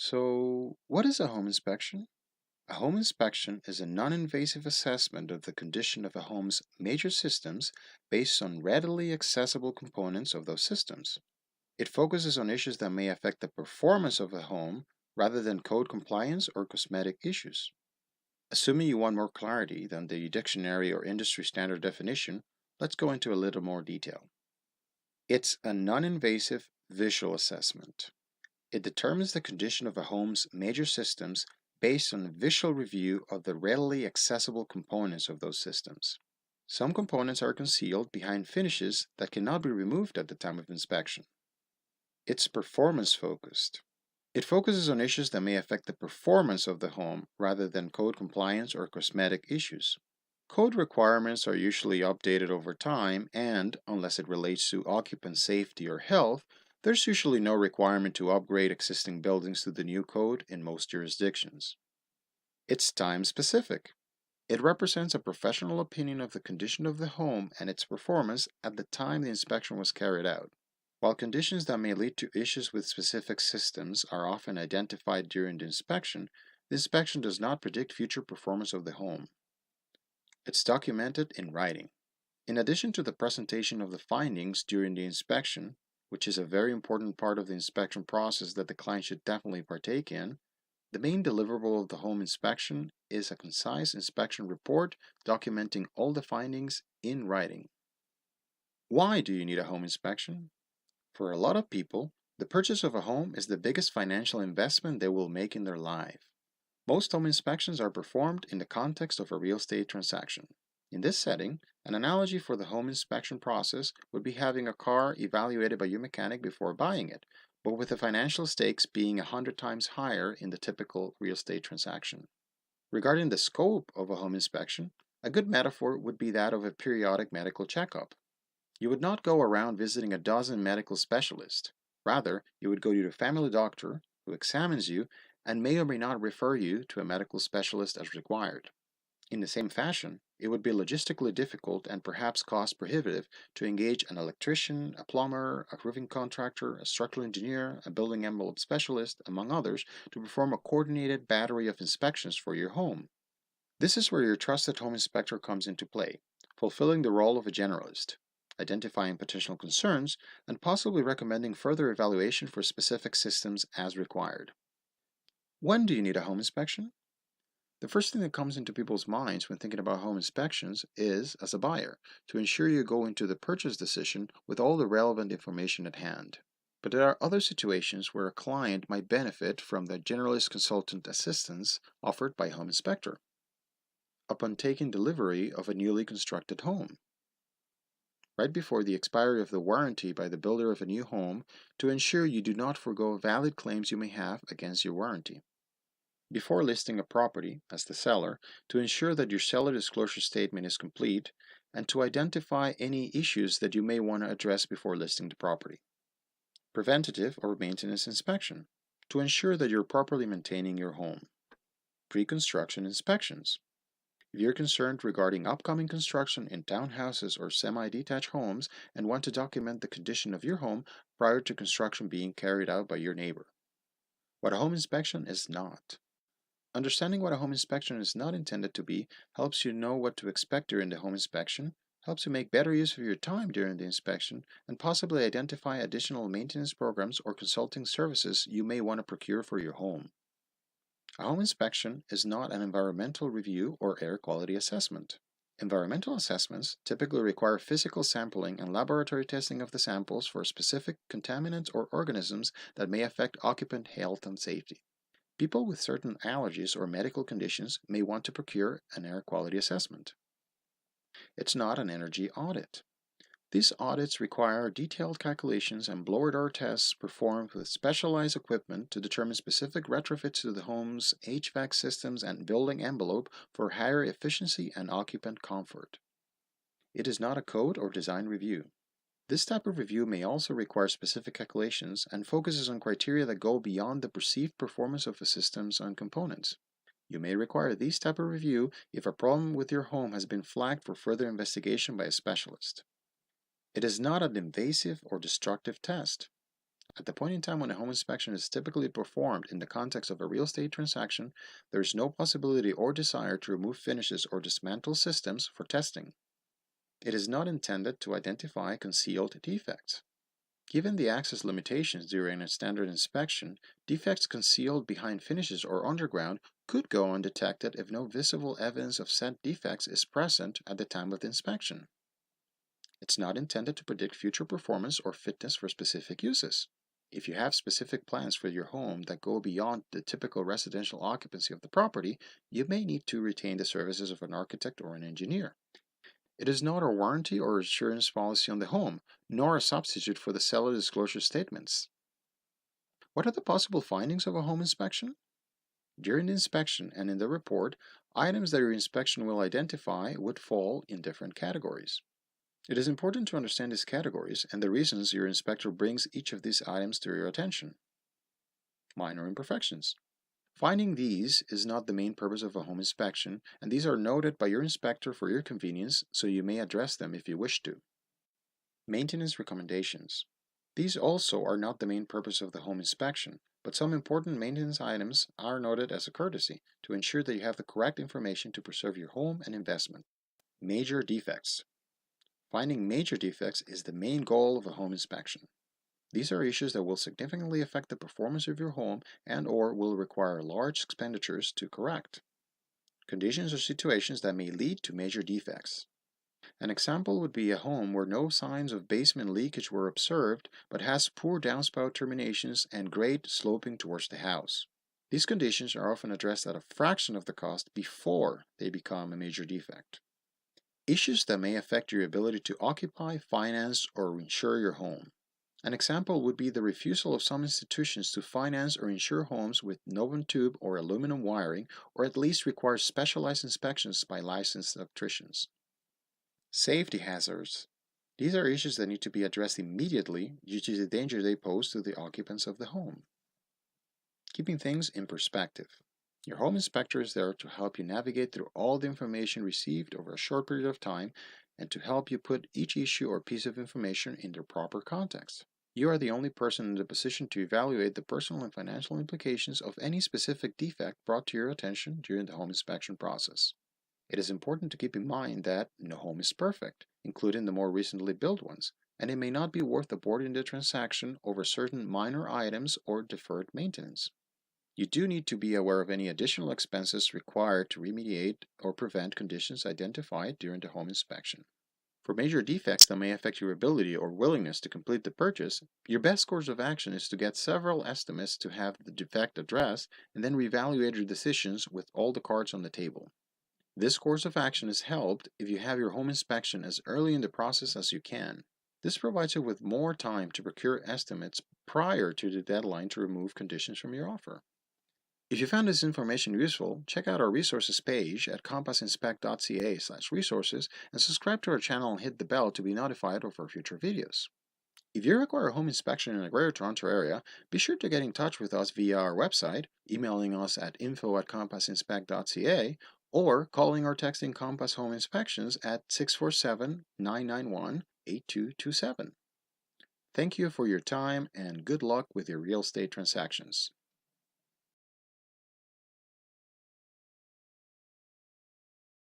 So, what is a home inspection? A home inspection is a non-invasive assessment of the condition of a home's major systems based on readily accessible components of those systems. It focuses on issues that may affect the performance of a home rather than code compliance or cosmetic issues. Assuming you want more clarity than the dictionary or industry standard definition, let's go into a little more detail. It's a non-invasive visual assessment. It determines the condition of a home's major systems based on a visual review of the readily accessible components of those systems. Some components are concealed behind finishes that cannot be removed at the time of inspection. It's performance focused. It focuses on issues that may affect the performance of the home rather than code compliance or cosmetic issues. Code requirements are usually updated over time, and unless it relates to occupant safety or health, there's usually no requirement to upgrade existing buildings to the new code in most jurisdictions. It's time specific. It represents a professional opinion of the condition of the home and its performance at the time the inspection was carried out. While conditions that may lead to issues with specific systems are often identified during the inspection does not predict future performance of the home. It's documented in writing. In addition to the presentation of the findings during the inspection, which is a very important part of the inspection process that the client should definitely partake in, the main deliverable of the home inspection is a concise inspection report documenting all the findings in writing. Why do you need a home inspection? For a lot of people, the purchase of a home is the biggest financial investment they will make in their life. Most home inspections are performed in the context of a real estate transaction. In this setting, an analogy for the home inspection process would be having a car evaluated by your mechanic before buying it, but with the financial stakes being 100 times higher in the typical real estate transaction. Regarding the scope of a home inspection, a good metaphor would be that of a periodic medical checkup. You would not go around visiting a dozen medical specialists. Rather, you would go to your family doctor, who examines you and may or may not refer you to a medical specialist as required. In the same fashion, it would be logistically difficult and perhaps cost prohibitive to engage an electrician, a plumber, a roofing contractor, a structural engineer, a building envelope specialist, among others, to perform a coordinated battery of inspections for your home. This is where your trusted home inspector comes into play, fulfilling the role of a generalist, identifying potential concerns, and possibly recommending further evaluation for specific systems as required. When do you need a home inspection? The first thing that comes into people's minds when thinking about home inspections is, as a buyer, to ensure you go into the purchase decision with all the relevant information at hand. But there are other situations where a client might benefit from the generalist consultant assistance offered by a home inspector. Upon taking delivery of a newly constructed home, right before the expiry of the warranty by the builder of a new home, to ensure you do not forego valid claims you may have against your warranty. Before listing a property, as the seller, to ensure that your seller disclosure statement is complete, and to identify any issues that you may want to address before listing the property. Preventative or maintenance inspection, to ensure that you're properly maintaining your home. Pre-construction inspections. If you're concerned regarding upcoming construction in townhouses or semi-detached homes and want to document the condition of your home prior to construction being carried out by your neighbor. What a home inspection is not. Understanding what a home inspection is not intended to be helps you know what to expect during the home inspection, helps you make better use of your time during the inspection, and possibly identify additional maintenance programs or consulting services you may want to procure for your home. A home inspection is not an environmental review or air quality assessment. Environmental assessments typically require physical sampling and laboratory testing of the samples for specific contaminants or organisms that may affect occupant health and safety. People with certain allergies or medical conditions may want to procure an air quality assessment. It's not an energy audit. These audits require detailed calculations and blower door tests performed with specialized equipment to determine specific retrofits to the home's HVAC systems and building envelope for higher efficiency and occupant comfort. It is not a code or design review. This type of review may also require specific calculations and focuses on criteria that go beyond the perceived performance of the systems and components. You may require this type of review if a problem with your home has been flagged for further investigation by a specialist. It is not an invasive or destructive test. At the point in time when a home inspection is typically performed in the context of a real estate transaction, there is no possibility or desire to remove finishes or dismantle systems for testing. It is not intended to identify concealed defects. Given the access limitations during a standard inspection, defects concealed behind finishes or underground could go undetected if no visible evidence of said defects is present at the time of the inspection. It's not intended to predict future performance or fitness for specific uses. If you have specific plans for your home that go beyond the typical residential occupancy of the property, you may need to retain the services of an architect or an engineer. It is not a warranty or insurance policy on the home, nor a substitute for the seller disclosure statements. What are the possible findings of a home inspection? During the inspection and in the report, items that your inspection will identify would fall in different categories. It is important to understand these categories and the reasons your inspector brings each of these items to your attention. Minor imperfections. Finding these is not the main purpose of a home inspection, and these are noted by your inspector for your convenience, so you may address them if you wish to. Maintenance recommendations. These also are not the main purpose of the home inspection, but some important maintenance items are noted as a courtesy to ensure that you have the correct information to preserve your home and investment. Major defects. Finding major defects is the main goal of a home inspection. These are issues that will significantly affect the performance of your home and/or will require large expenditures to correct. Conditions or situations that may lead to major defects. An example would be a home where no signs of basement leakage were observed but has poor downspout terminations and grade sloping towards the house. These conditions are often addressed at a fraction of the cost before they become a major defect. Issues that may affect your ability to occupy, finance, or insure your home. An example would be the refusal of some institutions to finance or insure homes with woven tube or aluminum wiring, or at least require specialized inspections by licensed electricians. Safety hazards. These are issues that need to be addressed immediately due to the danger they pose to the occupants of the home. Keeping things in perspective. Your home inspector is there to help you navigate through all the information received over a short period of time and to help you put each issue or piece of information in their proper context. You are the only person in the position to evaluate the personal and financial implications of any specific defect brought to your attention during the home inspection process. It is important to keep in mind that no home is perfect, including the more recently built ones, and it may not be worth aborting the transaction over certain minor items or deferred maintenance. You do need to be aware of any additional expenses required to remediate or prevent conditions identified during the home inspection. For major defects that may affect your ability or willingness to complete the purchase, your best course of action is to get several estimates to have the defect addressed and then reevaluate your decisions with all the cards on the table. This course of action is helped if you have your home inspection as early in the process as you can. This provides you with more time to procure estimates prior to the deadline to remove conditions from your offer. If you found this information useful, check out our resources page at compassinspect.ca/resources and subscribe to our channel and hit the bell to be notified of our future videos. If you require a home inspection in the Greater Toronto Area, be sure to get in touch with us via our website, emailing us at info@compassinspect.ca, or calling or texting Compass Home Inspections at 647-991-8227. Thank you for your time and good luck with your real estate transactions.